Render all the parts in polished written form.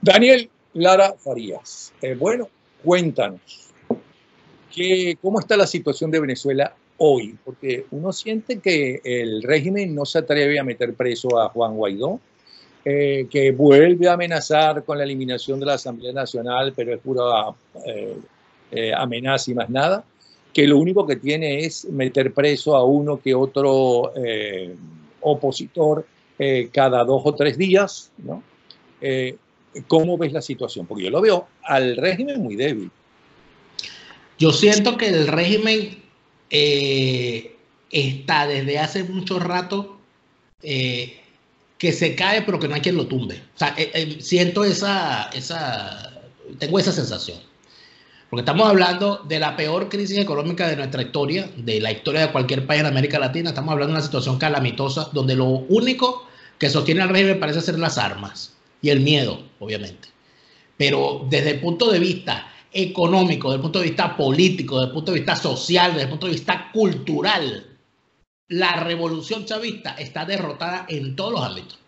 Daniel Lara Farías. Bueno, cuéntanos, ¿cómo está la situación de Venezuela hoy? Porque uno siente que el régimen no se atreve a meter preso a Juan Guaidó, que vuelve a amenazar con la eliminación de la Asamblea Nacional, pero es pura amenaza y más nada, que lo único que tiene es meter preso a uno que otro opositor cada 2 o 3 días, ¿no? ¿Cómo ves la situación? Porque yo lo veo al régimen muy débil. Yo siento que el régimen está desde hace mucho rato que se cae, pero que no hay quien lo tumbe. O sea, siento tengo esa sensación. Porque estamos hablando de la peor crisis económica de nuestra historia, de la historia de cualquier país en América Latina. Estamos hablando de una situación calamitosa donde lo único que sostiene al régimen parece ser las armas y el miedo, obviamente. Pero desde el punto de vista económico, desde el punto de vista político, desde el punto de vista social, desde el punto de vista cultural, la revolución chavista está derrotada en todos los ámbitos.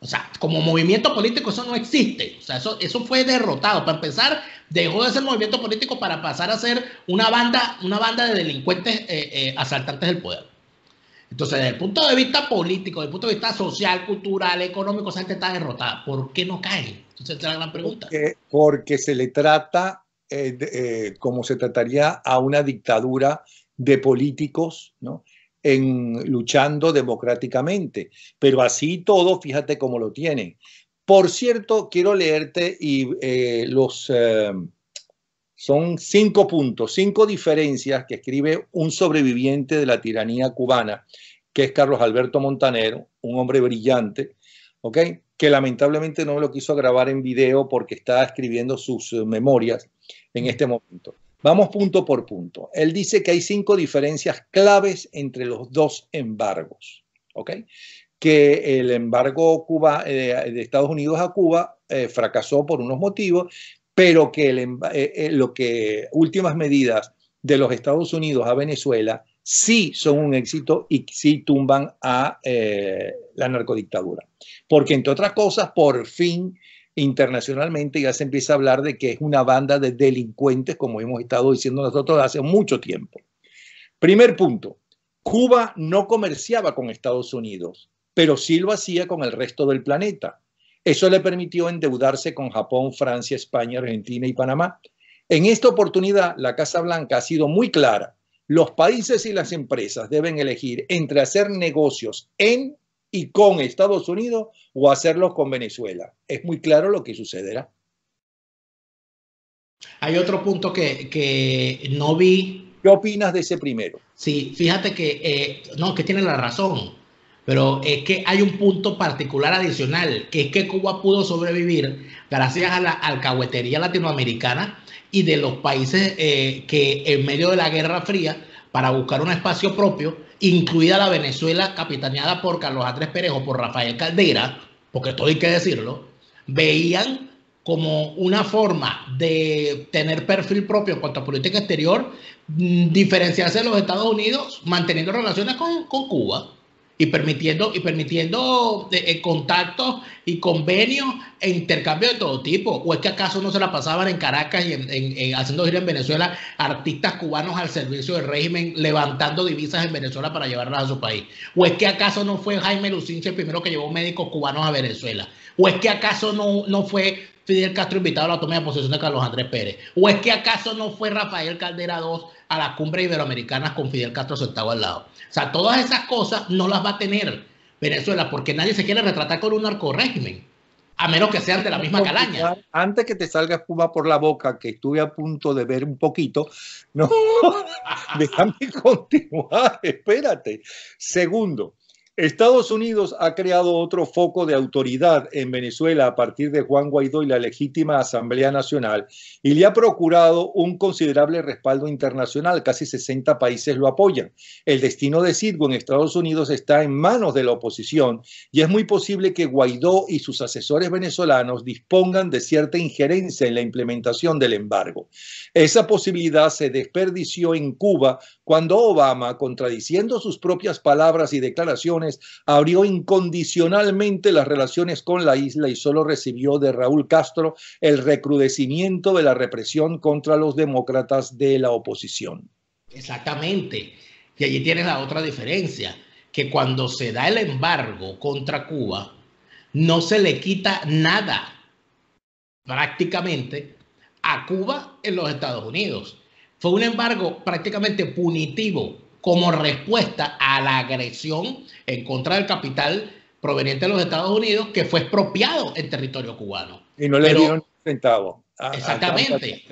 O sea, como movimiento político eso no existe. O sea, eso fue derrotado. Para empezar, dejó de ser movimiento político para pasar a ser una banda de delincuentes asaltantes del poder. Entonces, desde el punto de vista político, desde el punto de vista social, cultural, económico, esa gente está derrotada. ¿Por qué no caen? Entonces, esa es la gran pregunta. Porque se le trata como se trataría a una dictadura de políticos, ¿no? Luchando democráticamente. Pero así todo, fíjate cómo lo tienen. Por cierto, quiero leerte son 5 puntos, 5 diferencias que escribe un sobreviviente de la tiranía cubana, que es Carlos Alberto Montaner, un hombre brillante, ¿ok? Que lamentablemente no me lo quiso grabar en video porque está escribiendo sus memorias en este momento. Vamos punto por punto. Él dice que hay 5 diferencias claves entre los dos embargos, ¿ok? Que el embargo de Estados Unidos a Cuba fracasó por unos motivos, pero que últimas medidas de los Estados Unidos a Venezuela sí son un éxito y sí tumban a la narcodictadura. Porque, entre otras cosas, por fin, internacionalmente ya se empieza a hablar de que es una banda de delincuentes, como hemos estado diciendo nosotros hace mucho tiempo. Primer punto, Cuba no comerciaba con Estados Unidos, pero sí lo hacía con el resto del planeta. Eso le permitió endeudarse con Japón, Francia, España, Argentina y Panamá. En esta oportunidad, la Casa Blanca ha sido muy clara. Los países y las empresas deben elegir entre hacer negocios en y con Estados Unidos o hacerlos con Venezuela. Es muy claro lo que sucederá. Hay otro punto que no vi. ¿Qué opinas de ese primero? Sí, fíjate que tiene la razón, pero es que hay un punto particular adicional, que es que Cuba pudo sobrevivir gracias a la alcahuetería latinoamericana y de los países que en medio de la Guerra Fría, para buscar un espacio propio, incluida la Venezuela capitaneada por Carlos Andrés Pérez o por Rafael Caldera, porque todo hay que decirlo, veían como una forma de tener perfil propio en cuanto a política exterior, diferenciarse de los Estados Unidos, manteniendo relaciones con Cuba y permitiendo contactos y convenios e intercambios de todo tipo. ¿O es que acaso no se la pasaban en Caracas y haciendo gira en Venezuela artistas cubanos al servicio del régimen, levantando divisas en Venezuela para llevarlas a su país? ¿O es que acaso no fue Jaime Lucinche el primero que llevó médicos cubanos a Venezuela? ¿O es que acaso no fue Fidel Castro invitado a la toma de posesión de Carlos Andrés Pérez? ¿O es que acaso no fue Rafael Caldera II a la cumbre iberoamericana con Fidel Castro sentado al lado? O sea, todas esas cosas no las va a tener Venezuela porque nadie se quiere retratar con un narcorrégimen, a menos que sean de la misma calaña. Antes que te salga espuma por la boca, que estuve a punto de ver un poquito, no, déjame continuar, espérate. Segundo, Estados Unidos ha creado otro foco de autoridad en Venezuela a partir de Juan Guaidó y la legítima Asamblea Nacional y le ha procurado un considerable respaldo internacional. Casi 60 países lo apoyan. El destino de Citgo en Estados Unidos está en manos de la oposición y es muy posible que Guaidó y sus asesores venezolanos dispongan de cierta injerencia en la implementación del embargo. Esa posibilidad se desperdició en Cuba cuando Obama, contradiciendo sus propias palabras y declaraciones, elecciones, abrió incondicionalmente las relaciones con la isla y solo recibió de Raúl Castro el recrudecimiento de la represión contra los demócratas de la oposición. Exactamente. Y allí tienes la otra diferencia, que cuando se da el embargo contra Cuba, no se le quita nada prácticamente a Cuba en los Estados Unidos. Fue un embargo prácticamente punitivo como respuesta a la agresión en contra del capital proveniente de los Estados Unidos que fue expropiado en territorio cubano. Y no le dieron centavo. Exactamente.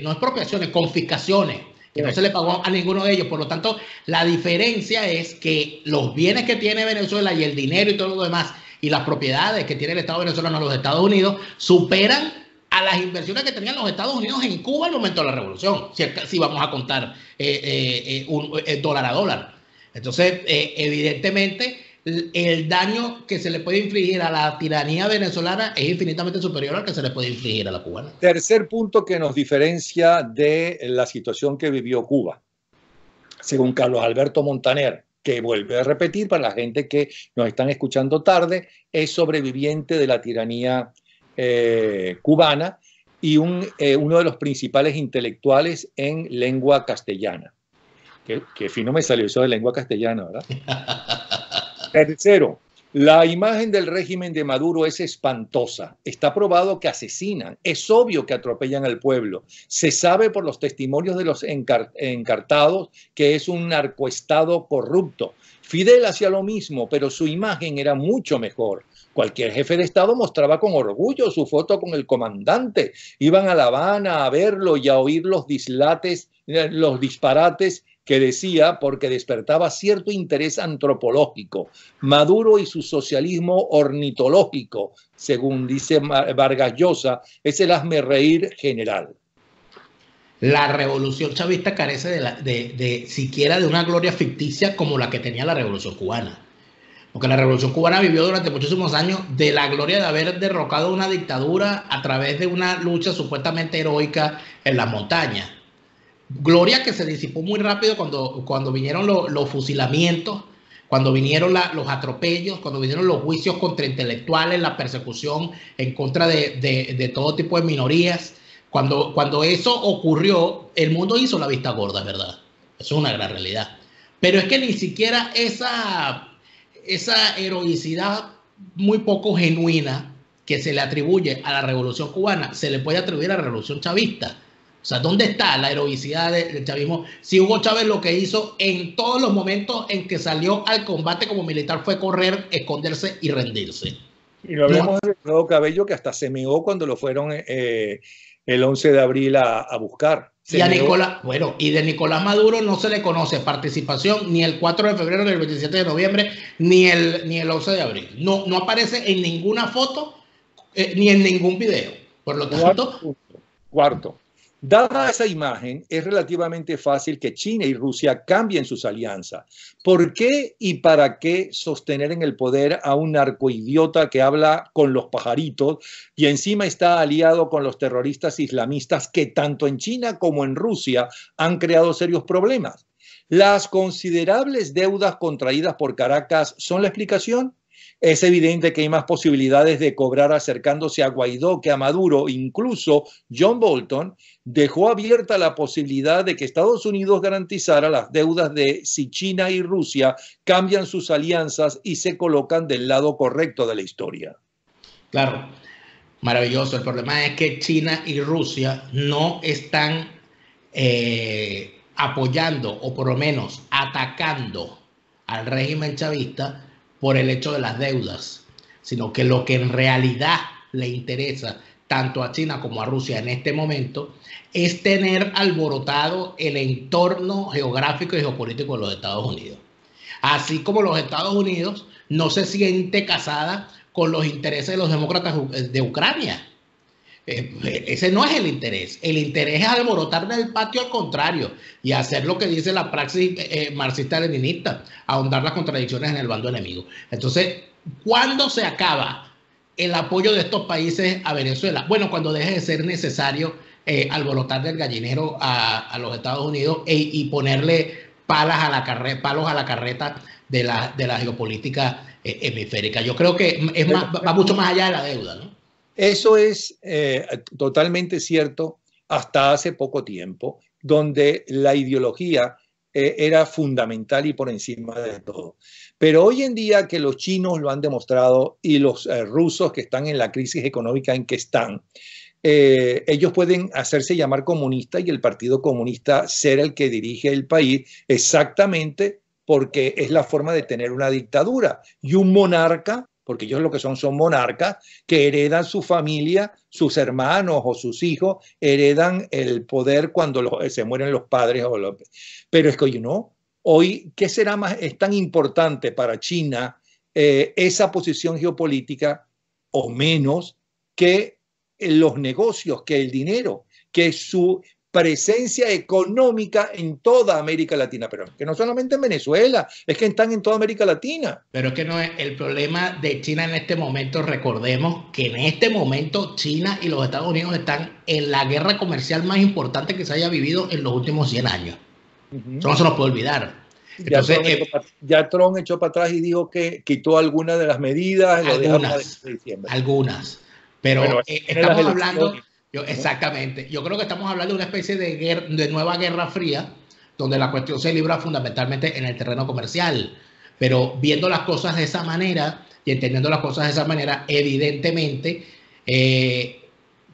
No expropiaciones, confiscaciones, que no se le pagó a ninguno de ellos. Por lo tanto, la diferencia es que los bienes que tiene Venezuela y el dinero y todo lo demás y las propiedades que tiene el Estado venezolano en los Estados Unidos superan a las inversiones que tenían los Estados Unidos en Cuba al momento de la revolución, si vamos a contar dólar a dólar. Entonces, evidentemente, el daño que se le puede infligir a la tiranía venezolana es infinitamente superior al que se le puede infligir a la cubana. Tercer punto que nos diferencia de la situación que vivió Cuba, según Carlos Alberto Montaner, que vuelve a repetir para la gente que nos están escuchando tarde, es sobreviviente de la tiranía cubana y uno de los principales intelectuales en lengua castellana. Que fino me salió eso de lengua castellana, ¿verdad? Tercero, la imagen del régimen de Maduro es espantosa. Está probado que asesinan. Es obvio que atropellan al pueblo. Se sabe por los testimonios de los encartados que es un narcoestado corrupto. Fidel hacía lo mismo, pero su imagen era mucho mejor. Cualquier jefe de Estado mostraba con orgullo su foto con el comandante. Iban a La Habana a verlo y a oír los disparates que decía, porque despertaba cierto interés antropológico. Maduro y su socialismo ornitológico, según dice Vargas Llosa, es el hazmerreír general. La revolución chavista carece de siquiera de una gloria ficticia como la que tenía la revolución cubana. Porque la revolución cubana vivió durante muchísimos años de la gloria de haber derrocado una dictadura a través de una lucha supuestamente heroica en las montañas. Gloria que se disipó muy rápido cuando vinieron los fusilamientos, cuando vinieron los atropellos, cuando vinieron los juicios contra intelectuales, la persecución en contra de todo tipo de minorías. Cuando eso ocurrió, el mundo hizo la vista gorda, ¿verdad? Eso es una gran realidad. Pero es que ni siquiera esa heroicidad muy poco genuina que se le atribuye a la revolución cubana se le puede atribuir a la revolución chavista. O sea, ¿dónde está la heroicidad del chavismo? Si Hugo Chávez lo que hizo en todos los momentos en que salió al combate como militar fue correr, esconderse y rendirse. Y lo vemos de Alfredo Cabello, que hasta se meó cuando lo fueron el 11 de abril a buscar. Y de Nicolás Maduro no se le conoce participación ni el 4 de febrero, ni el 27 de noviembre, ni el 11 de abril. No aparece en ninguna foto ni en ningún video. Por lo tanto... Cuarto. Dada esa imagen, es relativamente fácil que China y Rusia cambien sus alianzas. ¿Por qué y para qué sostener en el poder a un narcoidiota que habla con los pajaritos y encima está aliado con los terroristas islamistas que tanto en China como en Rusia han creado serios problemas? ¿Las considerables deudas contraídas por Caracas son la explicación? Es evidente que hay más posibilidades de cobrar acercándose a Guaidó que a Maduro. Incluso John Bolton dejó abierta la posibilidad de que Estados Unidos garantizara las deudas de si China y Rusia cambian sus alianzas y se colocan del lado correcto de la historia. Claro, maravilloso. El problema es que China y Rusia no están apoyando o por lo menos atacando al régimen chavista por el hecho de las deudas, sino que lo que en realidad le interesa tanto a China como a Rusia en este momento es tener alborotado el entorno geográfico y geopolítico de los Estados Unidos. Así como los Estados Unidos no se siente casada con los intereses de los demócratas de Ucrania. Ese no es el interés. El interés es alborotar del patio al contrario y hacer lo que dice la praxis marxista-leninista, ahondar las contradicciones en el bando enemigo. Entonces, ¿cuándo se acaba el apoyo de estos países a Venezuela? Bueno, cuando deje de ser necesario alborotar del gallinero a los Estados Unidos y ponerle palos a la carreta de la geopolítica hemisférica. Yo creo que va mucho más allá de la deuda, ¿no? Eso es totalmente cierto hasta hace poco tiempo, donde la ideología era fundamental y por encima de todo. Pero hoy en día que los chinos lo han demostrado y los rusos que están en la crisis económica en que están, ellos pueden hacerse llamar comunistas y el Partido Comunista ser el que dirige el país exactamente porque es la forma de tener una dictadura y un monarca, porque ellos lo que son monarcas que heredan su familia, sus hermanos o sus hijos heredan el poder cuando se mueren los padres. Pero es que hoy no. Hoy, ¿qué será más? Es tan importante para China esa posición geopolítica o menos que los negocios, que el dinero, que su presencia económica en toda América Latina, pero que no solamente en Venezuela, es que están en toda América Latina. Pero es que no es el problema de China en este momento. Recordemos que en este momento China y los Estados Unidos están en la guerra comercial más importante que se haya vivido en los últimos 100 años. Eso no se nos puede olvidar. Entonces, ya Trump echó para atrás y dijo que quitó algunas de las medidas. Algunas. Pero bueno, estamos hablando... Exactamente. Yo creo que estamos hablando de una especie de nueva guerra fría, donde la cuestión se libra fundamentalmente en el terreno comercial. Pero viendo las cosas de esa manera y entendiendo las cosas de esa manera, evidentemente,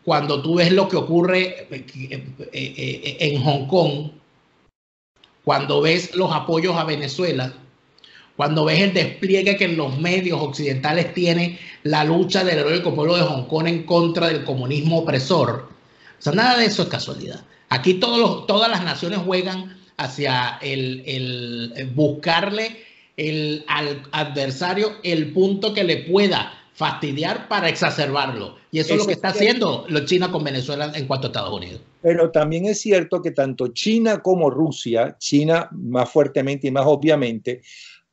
cuando tú ves lo que ocurre en Hong Kong, cuando ves los apoyos a Venezuela, cuando ves el despliegue que en los medios occidentales tiene la lucha del heroico pueblo de Hong Kong en contra del comunismo opresor, o sea, nada de eso es casualidad. Aquí todas las naciones juegan hacia el buscarle al adversario el punto que le pueda fastidiar para exacerbarlo. Y eso es lo que está haciendo China con Venezuela en cuanto a Estados Unidos. Pero también es cierto que tanto China como Rusia, China más fuertemente y más obviamente,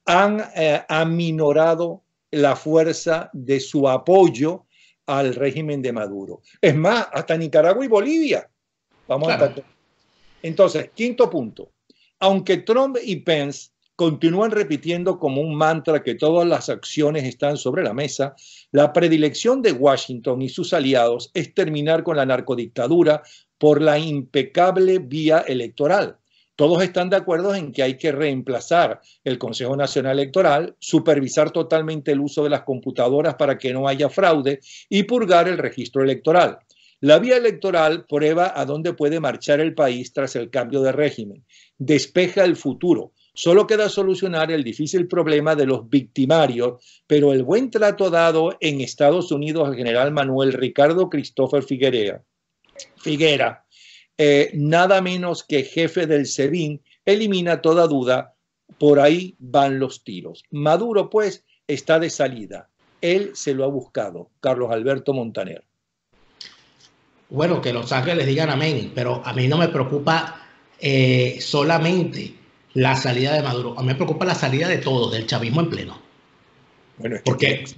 han aminorado la fuerza de su apoyo al régimen de Maduro. Es más, hasta Nicaragua y Bolivia. Vamos a estar. Entonces, quinto punto. Aunque Trump y Pence continúan repitiendo como un mantra que todas las acciones están sobre la mesa, la predilección de Washington y sus aliados es terminar con la narcodictadura por la impecable vía electoral. Todos están de acuerdo en que hay que reemplazar el Consejo Nacional Electoral, supervisar totalmente el uso de las computadoras para que no haya fraude y purgar el registro electoral. La vía electoral prueba a dónde puede marchar el país tras el cambio de régimen. Despeja el futuro. Solo queda solucionar el difícil problema de los victimarios, pero el buen trato dado en Estados Unidos al general Manuel Ricardo Christopher Figuera, nada menos que jefe del SEBIN, elimina toda duda. Por ahí van los tiros. Maduro, pues, está de salida. Él se lo ha buscado, Carlos Alberto Montaner. Bueno, que los ángeles digan amén, pero a mí no me preocupa solamente la salida de Maduro. A mí me preocupa la salida de todos, del chavismo en pleno. Bueno, porque es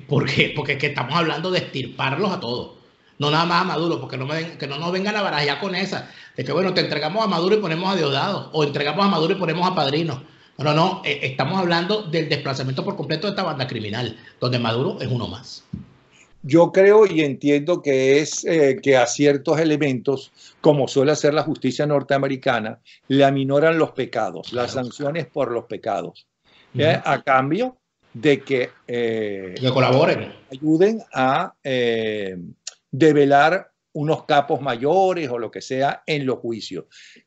que estamos hablando de extirparlos a todos. No nada más a Maduro, porque que no nos vengan a barajar con esa. De que, bueno, te entregamos a Maduro y ponemos a Diosdado. O entregamos a Maduro y ponemos a Padrino. No, estamos hablando del desplazamiento por completo de esta banda criminal, donde Maduro es uno más. Yo creo y entiendo que es que a ciertos elementos, como suele hacer la justicia norteamericana, le aminoran los pecados, las sanciones por los pecados, a cambio de que colaboren, ayuden a develar unos capos mayores o lo que sea en los juicios.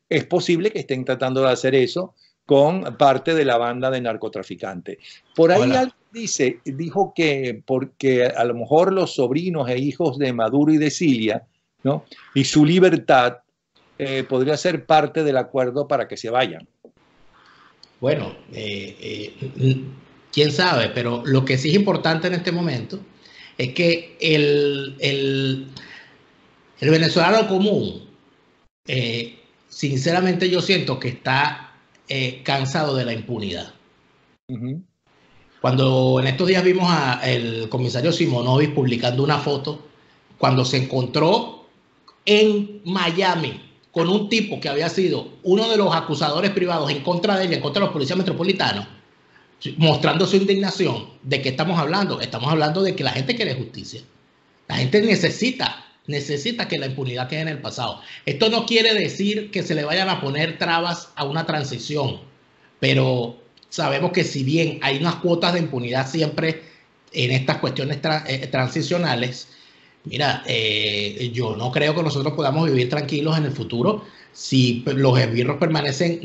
Es posible que estén tratando de hacer eso con parte de la banda de narcotraficantes. Por ahí alguien dijo que porque a lo mejor los sobrinos e hijos de Maduro y de Cilia, ¿no? Y su libertad podría ser parte del acuerdo para que se vayan. Bueno, quién sabe, pero lo que sí es importante en este momento es que el venezolano común, sinceramente yo siento que está cansado de la impunidad. Cuando en estos días vimos al comisario Simonovic publicando una foto, cuando se encontró en Miami con un tipo que había sido uno de los acusadores privados en contra de él, en contra de los policías metropolitanos, mostrando su indignación. ¿De qué estamos hablando? Estamos hablando de que la gente quiere justicia. La gente necesita que la impunidad quede en el pasado. Esto no quiere decir que se le vayan a poner trabas a una transición, pero sabemos que si bien hay unas cuotas de impunidad siempre en estas cuestiones transicionales, mira, yo no creo que nosotros podamos vivir tranquilos en el futuro si los esbirros permanecen,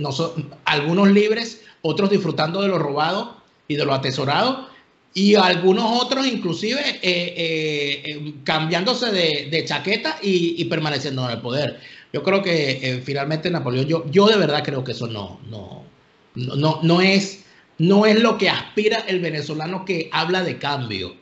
algunos libres, otros disfrutando de lo robado y de lo atesorado, y algunos otros inclusive cambiándose de chaqueta y permaneciendo en el poder. Yo creo que finalmente Napoleón, yo de verdad creo que eso no es lo que aspira el venezolano que habla de cambio.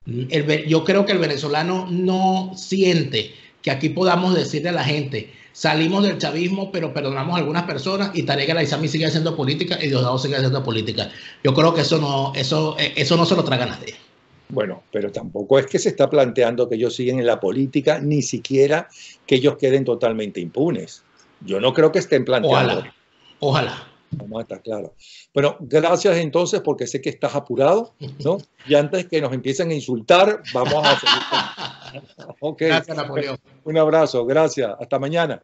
Yo creo que el venezolano no siente que aquí podamos decirle a la gente, salimos del chavismo, pero perdonamos a algunas personas y Tarek El Aissami sigue haciendo política y Diosdado sigue haciendo política. Yo creo que eso no se lo traga a nadie. Bueno, pero tampoco es que se está planteando que ellos siguen en la política, ni siquiera que ellos queden totalmente impunes. Yo no creo que estén planteando. Ojalá. Vamos a estar claros. Bueno, gracias entonces, porque sé que estás apurado, ¿no? Y antes que nos empiecen a insultar, vamos a seguir. Okay. Gracias, Napoleón. Un abrazo, gracias. Hasta mañana.